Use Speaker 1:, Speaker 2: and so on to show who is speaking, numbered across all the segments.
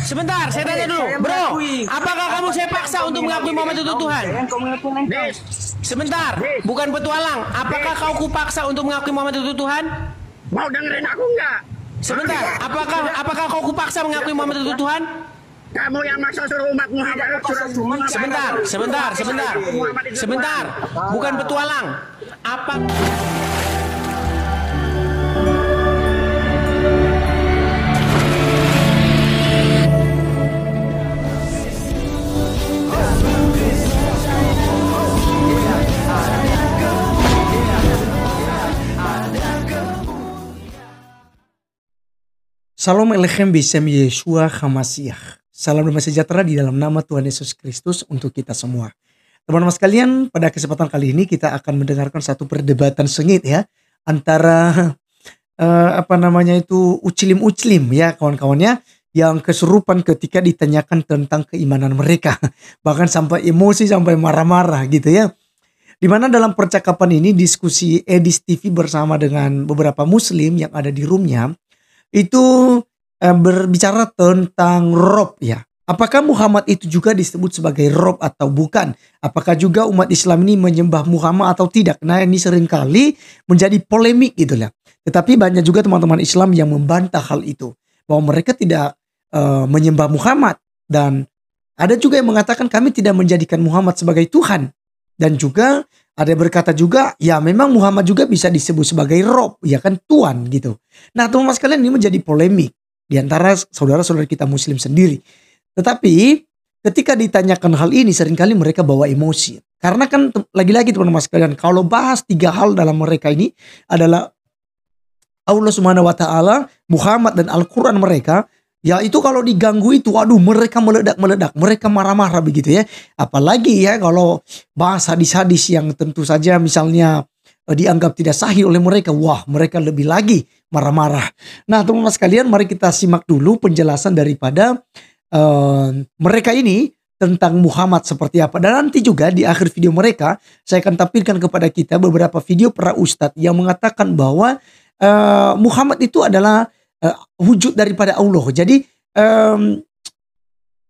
Speaker 1: Sebentar, saya tanya dulu, bro. Apakah kamu saya paksa untuk mengakui Muhammad itu Tuhan? Sebentar, bukan petualang. Apakah kau kupaksa untuk mengakui Muhammad itu Tuhan?
Speaker 2: Mau dengerin aku enggak?
Speaker 1: Sebentar, apakah kau kupaksa mengakui Muhammad itu Tuhan?
Speaker 2: Kamu yang maksa suruh umat Muhammad.
Speaker 1: Sebentar. Bukan petualang. Apa?
Speaker 3: Salam Elechem Besem Yeshua HaMashiach. Salam damai sejahtera di dalam nama Tuhan Yesus Kristus untuk kita semua. Teman-teman sekalian, pada kesempatan kali ini kita akan mendengarkan satu perdebatan sengit ya antara uclim-uclim ya kawan-kawannya yang kesurupan ketika ditanyakan tentang keimanan mereka. Bahkan sampai emosi, sampai marah-marah gitu ya. Dimana dalam percakapan ini diskusi Edis TV bersama dengan beberapa muslim yang ada di roomnya itu berbicara tentang Rob ya. Apakah Muhammad itu juga disebut sebagai Rob atau bukan? Apakah juga umat Islam ini menyembah Muhammad atau tidak? Nah ini seringkali menjadi polemik gitu lah. Tetapi banyak juga teman-teman Islam yang membantah hal itu. Bahwa mereka tidak menyembah Muhammad. Dan ada juga yang mengatakan kami tidak menjadikan Muhammad sebagai Tuhan. Dan juga ada yang berkata juga, ya memang Muhammad juga bisa disebut sebagai Rob, ya kan Tuhan gitu. Nah teman-teman sekalian ini menjadi polemik di antara saudara-saudara kita muslim sendiri. Tetapi ketika ditanyakan hal ini seringkali mereka bawa emosi. Karena kan lagi-lagi teman-teman sekalian kalau bahas 3 hal dalam mereka ini adalah Allah Subhanahu wa taala, Muhammad dan Al-Qur'an mereka. Ya itu kalau diganggu itu waduh mereka meledak-meledak, mereka marah-marah begitu ya. Apalagi ya kalau bahas hadis-hadis yang tentu saja misalnya dianggap tidak sahih oleh mereka. Wah mereka lebih lagi marah-marah. Nah teman-teman sekalian mari kita simak dulu penjelasan daripada mereka ini tentang Muhammad seperti apa. Dan nanti juga di akhir video mereka saya akan tampilkan kepada kita beberapa video para ustadz yang mengatakan bahwa Muhammad itu adalah wujud daripada Allah. Jadi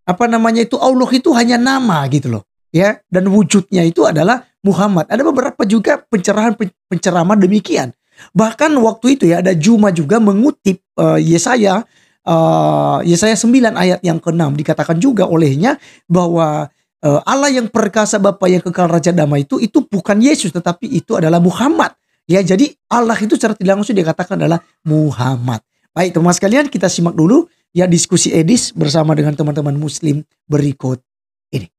Speaker 3: Allah itu hanya nama gitu loh ya, dan wujudnya itu adalah Muhammad. Ada beberapa juga pencerahan demikian. Bahkan waktu itu ya ada Juma juga mengutip Yesaya 9 ayat yang ke-6 dikatakan juga olehnya bahwa Allah yang perkasa Bapa yang kekal Raja Damai itu bukan Yesus tetapi itu adalah Muhammad. Ya jadi Allah itu secara tidak langsung dikatakan adalah Muhammad. Baik teman-teman sekalian kita simak dulu ya diskusi Edis bersama dengan teman-teman muslim berikut ini.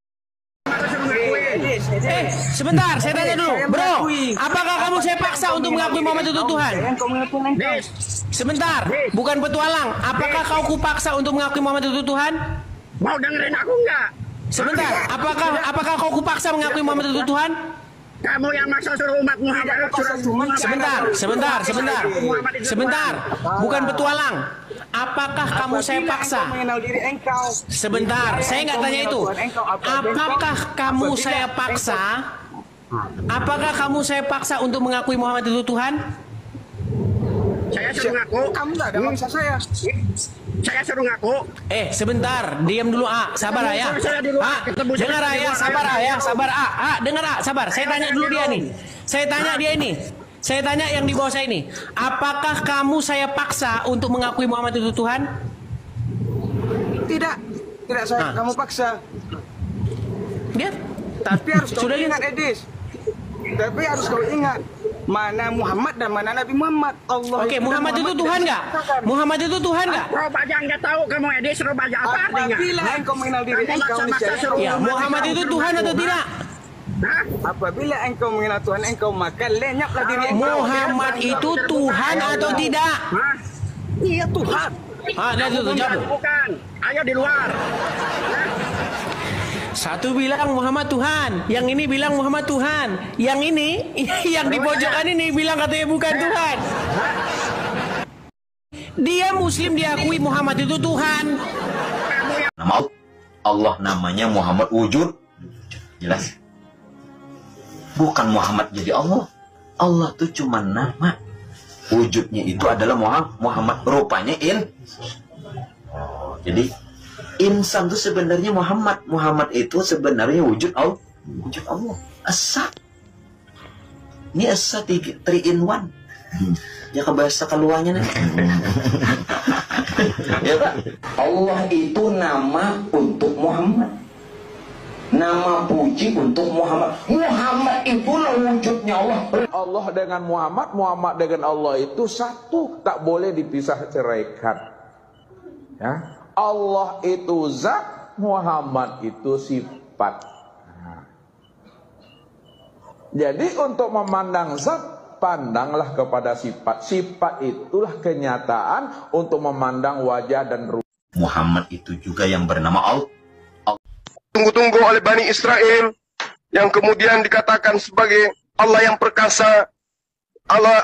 Speaker 1: Sebentar saya tanya dulu bro. Apakah kamu saya paksa untuk mengakui Muhammad itu Tuhan? Sebentar, bukan petualang. Apakah kau kupaksa untuk mengakui Muhammad itu Tuhan?
Speaker 2: Mau dengerin aku enggak?
Speaker 1: Sebentar, apakah kau kupaksa mengakui Muhammad itu Tuhan?
Speaker 2: Kamu yang maksa suruh umat Muhammad.
Speaker 1: Sebentar. Bukan petualang. Apakah kamu saya paksa? Sebentar, saya nggak tanya itu. Apakah kamu saya paksa? Apakah kamu saya paksa untuk mengakui Muhammad itu Tuhan?
Speaker 2: Saya suruh ngaku. Kamu nggak ada maksa saya. Saya suruh ngaku.
Speaker 1: Sebentar, diam dulu sabar ya. Dengar ya, sabar dengar sabar. Saya tanya dulu dia nih. Saya tanya yang di bawah saya ini. Apakah kamu saya paksa untuk mengakui Muhammad itu Tuhan?
Speaker 4: Tidak saya kamu paksa.
Speaker 1: Dia?
Speaker 4: Tapi harus kau ingat Edis. Tapi harus kau ingat. Mana Muhammad dan mana Nabi Muhammad. Allah.
Speaker 1: Oke, Muhammad itu Tuhan nggak? Muhammad itu Tuhan nggak?
Speaker 2: Rob aja nggak tahu kamu Edis. Rob aja apa artinya?
Speaker 4: Apabila engkau mengenal diri engkau
Speaker 1: ya, Muhammad itu Tuhan atau tidak?
Speaker 4: Apabila engkau mengenal Tuhan engkau maka lenyaplah diri engkau.
Speaker 1: Muhammad itu Tuhan atau tidak?
Speaker 4: Iya Tuhan.
Speaker 2: Bukan. Ayo di luar.
Speaker 1: Satu bilang Muhammad Tuhan, yang ini bilang Muhammad Tuhan, yang ini, yang di pojokan ini bilang katanya bukan Tuhan. Dia Muslim diakui Muhammad itu Tuhan.
Speaker 5: Nama Allah namanya Muhammad wujud, jelas. Bukan Muhammad jadi Allah. Allah tuh cuma nama. Wujudnya itu adalah Muhammad. Rupanya Oh, jadi insan itu sebenarnya Muhammad. Muhammad itu sebenarnya wujud Allah. Wujud Allah. Asa. Ini asa 3 in 1. Ya kebahasa keluarnya nih. Ya Pak. Allah itu nama untuk Muhammad. Nama puji untuk Muhammad. Muhammad itulah wujudnya Allah.
Speaker 6: Allah dengan Muhammad, Muhammad dengan Allah itu satu, tak boleh dipisah ceraikan. Ya, Allah itu zat, Muhammad itu sifat. Nah. Jadi untuk memandang zat, pandanglah kepada sifat. Sifat itulah kenyataan untuk memandang wajah dan ruh.
Speaker 5: Muhammad itu juga yang bernama Allah.
Speaker 2: Tunggu-tunggu oleh Bani Israel yang kemudian dikatakan sebagai Allah yang perkasa, Allah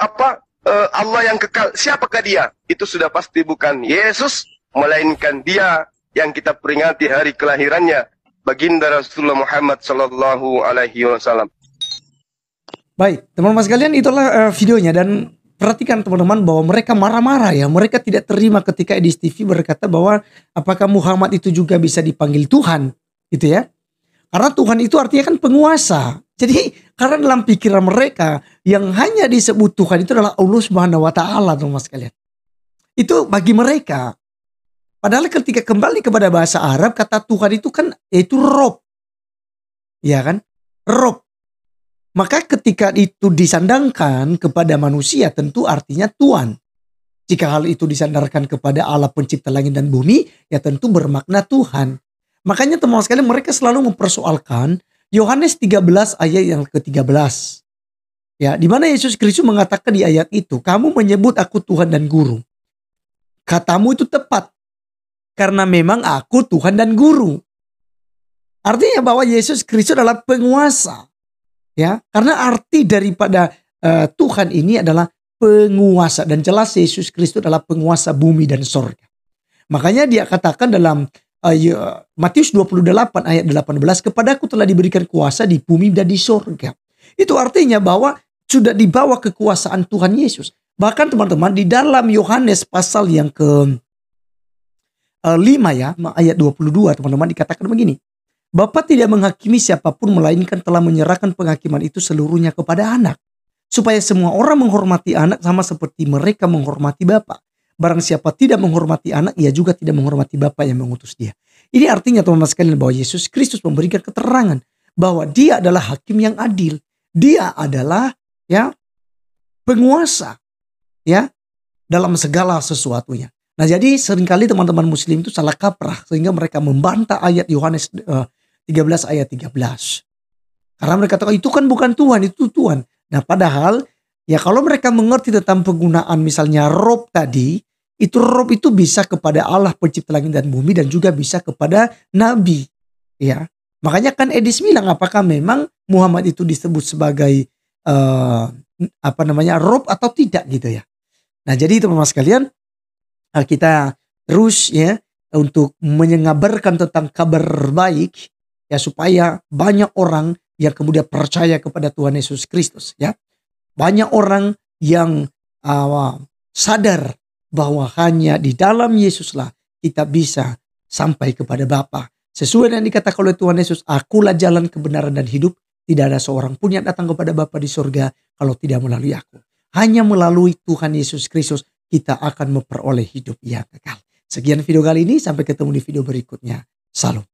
Speaker 2: Allah yang kekal. Siapakah dia? Itu sudah pasti bukan Yesus, melainkan dia yang kita peringati hari kelahirannya, baginda Rasulullah Muhammad sallallahu alaihi wasallam.
Speaker 3: Baik, teman-teman sekalian, itulah videonya, dan perhatikan teman-teman bahwa mereka marah-marah ya. Mereka tidak terima ketika Edis TV berkata bahwa apakah Muhammad itu juga bisa dipanggil Tuhan. Gitu ya. Karena Tuhan itu artinya kan penguasa. Jadi karena dalam pikiran mereka yang hanya disebut Tuhan itu adalah Allah Subhanahu wa taala, teman-teman sekalian. Itu bagi mereka. Padahal ketika kembali kepada bahasa Arab, kata Tuhan itu kan yaitu Rob. Ya kan? Rob. Maka ketika itu disandangkan kepada manusia tentu artinya Tuhan. Jika hal itu disandarkan kepada Allah pencipta langit dan bumi, ya tentu bermakna Tuhan. Makanya teman-teman sekalian, mereka selalu mempersoalkan Yohanes 13 ayat yang ke-13. Ya, di mana Yesus Kristus mengatakan di ayat itu, kamu menyebut aku Tuhan dan Guru. Katamu itu tepat. Karena memang aku Tuhan dan Guru. Artinya bahwa Yesus Kristus adalah penguasa. Ya, karena arti daripada Tuhan ini adalah penguasa. Dan jelas Yesus Kristus adalah penguasa bumi dan sorga. Makanya dia katakan dalam Matius 28 ayat 18, kepadaku telah diberikan kuasa di bumi dan di sorga. Itu artinya bahwa sudah dibawa kekuasaan Tuhan Yesus. Bahkan teman-teman di dalam Yohanes pasal yang ke 5 ya, ayat 22 teman-teman dikatakan begini. Bapa tidak menghakimi siapapun melainkan telah menyerahkan penghakiman itu seluruhnya kepada anak. Supaya semua orang menghormati anak sama seperti mereka menghormati Bapa. Barang siapa tidak menghormati anak, ia juga tidak menghormati Bapa yang mengutus dia. Ini artinya teman-teman sekalian bahwa Yesus Kristus memberikan keterangan bahwa dia adalah hakim yang adil. Dia adalah ya penguasa ya dalam segala sesuatunya. Nah, jadi seringkali teman-teman muslim itu salah kaprah sehingga mereka membantah ayat Yohanes 13 ayat 13. Karena mereka katakan itu kan bukan Tuhan, itu Tuhan. Nah, padahal ya kalau mereka mengerti tentang penggunaan misalnya Rob tadi, itu Rob itu bisa kepada Allah pencipta langit dan bumi dan juga bisa kepada Nabi. Ya, makanya kan Edis bilang apakah memang Muhammad itu disebut sebagai Rob atau tidak gitu ya. Nah, jadi teman-teman sekalian, kita terus ya untuk mengabarkan tentang kabar baik ya supaya banyak orang yang kemudian percaya kepada Tuhan Yesus Kristus ya. Banyak orang yang sadar bahwa hanya di dalam Yesuslah kita bisa sampai kepada Bapa. Sesuai dengan dikatakan oleh Tuhan Yesus, akulah jalan kebenaran dan hidup. Tidak ada seorang pun yang datang kepada Bapa di surga kalau tidak melalui aku. Hanya melalui Tuhan Yesus Kristus kita akan memperoleh hidup yang kekal. Sekian video kali ini, sampai ketemu di video berikutnya. Salam.